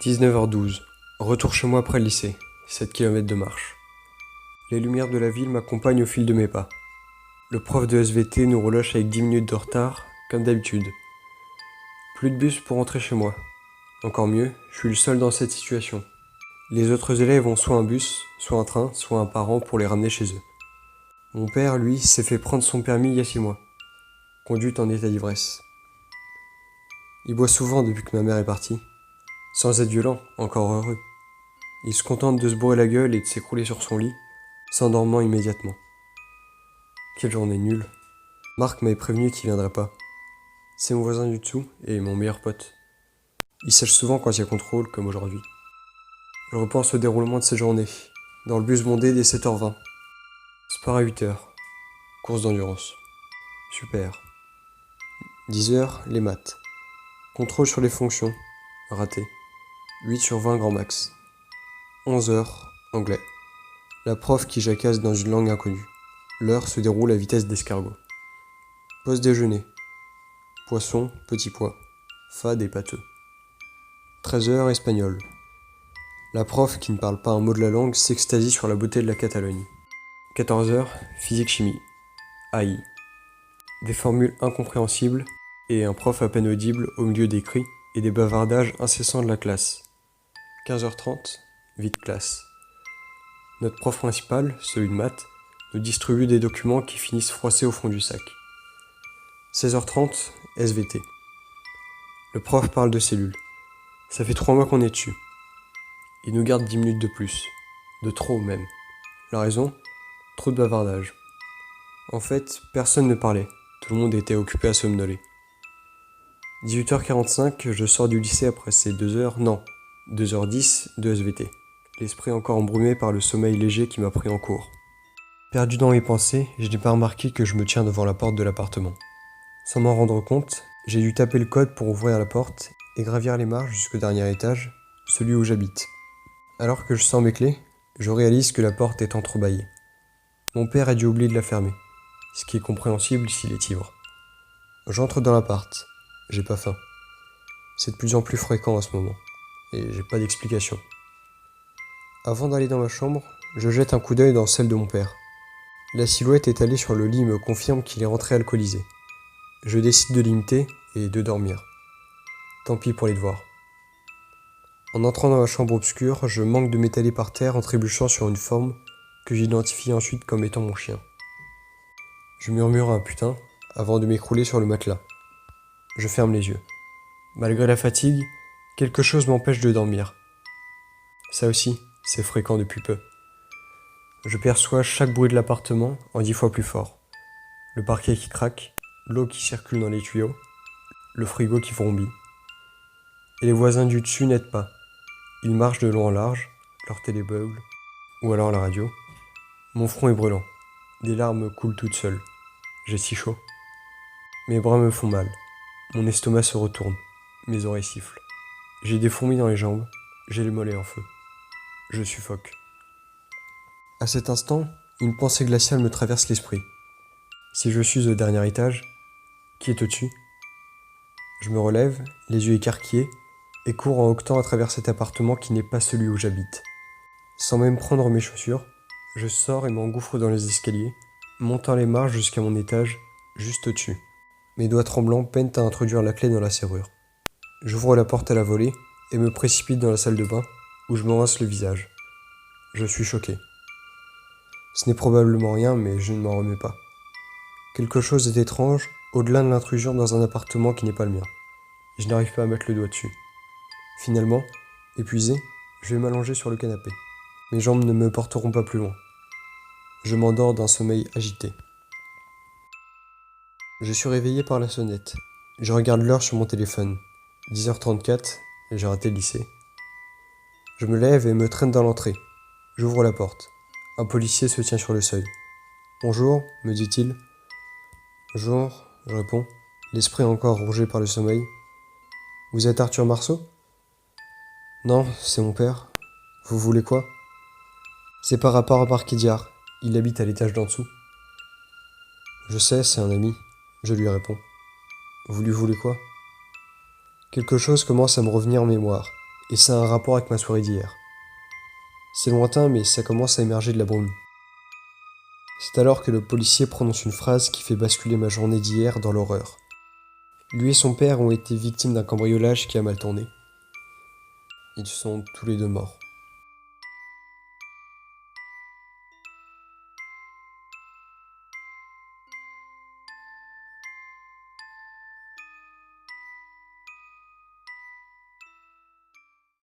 19h12. Retour chez moi après le lycée. 7 km de marche. Les lumières de la ville m'accompagnent au fil de mes pas. Le prof de SVT nous relâche avec 10 minutes de retard, comme d'habitude. Plus de bus pour rentrer chez moi. Encore mieux, je suis le seul dans cette situation. Les autres élèves ont soit un bus, soit un train, soit un parent pour les ramener chez eux. Mon père, lui, s'est fait prendre son permis il y a 6 mois. Conduite en état d'ivresse. Il boit souvent depuis que ma mère est partie. Sans être violent, encore heureux. Il se contente de se bourrer la gueule et de s'écrouler sur son lit, s'endormant immédiatement. Quelle journée nulle. Marc m'avait prévenu qu'il viendrait pas. C'est mon voisin du dessous et mon meilleur pote. Il sèche souvent quand il y a contrôle, comme aujourd'hui. Je repense au déroulement de ces journées, dans le bus bondé dès 7h20. Sport à 8h. Course d'endurance. Super. 10h, les maths. Contrôle sur les fonctions. Raté. 8/20 grand max. 11h, anglais. La prof qui jacasse dans une langue inconnue. L'heure se déroule à vitesse d'escargot. Pause déjeuner. Poisson, petit pois. Fade et pâteux. 13h, espagnol. La prof, qui ne parle pas un mot de la langue, s'extasie sur la beauté de la Catalogne. 14h, physique-chimie. AI. Des formules incompréhensibles et un prof à peine audible au milieu des cris et des bavardages incessants de la classe. 15h30, vide classe. Notre prof principal, celui de maths, nous distribue des documents qui finissent froissés au fond du sac. 16h30, SVT. Le prof parle de cellules. Ça fait 3 mois qu'on est dessus. Il nous garde 10 minutes de plus. De trop même. La raison ? Trop de bavardage. En fait, personne ne parlait. Tout le monde était occupé à somnoler. 18h45, je sors du lycée après ces 2h10 de SVT. L'esprit encore embrumé par le sommeil léger qui m'a pris en cours. Perdu dans mes pensées, je n'ai pas remarqué que je me tiens devant la porte de l'appartement. Sans m'en rendre compte, j'ai dû taper le code pour ouvrir la porte et gravir les marches jusqu'au dernier étage, celui où j'habite. Alors que je sors mes clés, je réalise que la porte est entrebâillée. Mon père a dû oublier de la fermer, ce qui est compréhensible s'il est ivre. J'entre dans l'appart. J'ai pas faim. C'est de plus en plus fréquent à ce moment, et j'ai pas d'explication. Avant d'aller dans ma chambre, je jette un coup d'œil dans celle de mon père. La silhouette étalée sur le lit me confirme qu'il est rentré alcoolisé. Je décide de l'imiter et de dormir. Tant pis pour les devoirs. En entrant dans la chambre obscure, je manque de m'étaler par terre en trébuchant sur une forme que j'identifie ensuite comme étant mon chien. Je murmure un putain avant de m'écrouler sur le matelas. Je ferme les yeux. Malgré la fatigue, quelque chose m'empêche de dormir. Ça aussi, c'est fréquent depuis peu. Je perçois chaque bruit de l'appartement en 10 fois plus fort. Le parquet qui craque, l'eau qui circule dans les tuyaux, le frigo qui vrombit. Et les voisins du dessus n'aident pas. Ils marchent de long en large, leur télé beugle, ou alors la radio. Mon front est brûlant. Des larmes coulent toutes seules. J'ai si chaud. Mes bras me font mal. Mon estomac se retourne. Mes oreilles sifflent. J'ai des fourmis dans les jambes. J'ai le mollet en feu. Je suffoque. À cet instant, une pensée glaciale me traverse l'esprit. Si je suis au dernier étage, qui est au-dessus ? Je me relève, les yeux écarquillés, et cours en hoquetant à travers cet appartement qui n'est pas celui où j'habite. Sans même prendre mes chaussures, je sors et m'engouffre dans les escaliers, montant les marches jusqu'à mon étage, juste au-dessus. Mes doigts tremblants peinent à introduire la clé dans la serrure. J'ouvre la porte à la volée et me précipite dans la salle de bain, où je me rince le visage. Je suis choqué. Ce n'est probablement rien, mais je ne m'en remets pas. Quelque chose est étrange, au-delà de l'intrusion dans un appartement qui n'est pas le mien. Je n'arrive pas à mettre le doigt dessus. Finalement, épuisé, je vais m'allonger sur le canapé. Mes jambes ne me porteront pas plus loin. Je m'endors d'un sommeil agité. Je suis réveillé par la sonnette. Je regarde l'heure sur mon téléphone. 10h34, et j'ai raté le lycée. Je me lève et me traîne dans l'entrée. J'ouvre la porte. Un policier se tient sur le seuil. « Bonjour », me dit-il. « Bonjour », je réponds, l'esprit encore rongé par le sommeil. « Vous êtes Arthur Marceau ?»« Non, c'est mon père. Vous voulez quoi ?»« C'est par rapport à Marc Idiard. Il habite à l'étage d'en dessous. »« Je sais, c'est un ami. » Je lui réponds. « Vous lui voulez quoi ?» Quelque chose commence à me revenir en mémoire, Et ça a un rapport avec ma soirée d'hier. C'est lointain, mais ça commence à émerger de la brume. C'est alors que le policier prononce une phrase qui fait basculer ma journée d'hier dans l'horreur. Lui et son père ont été victimes d'un cambriolage qui a mal tourné. Ils sont tous les deux morts.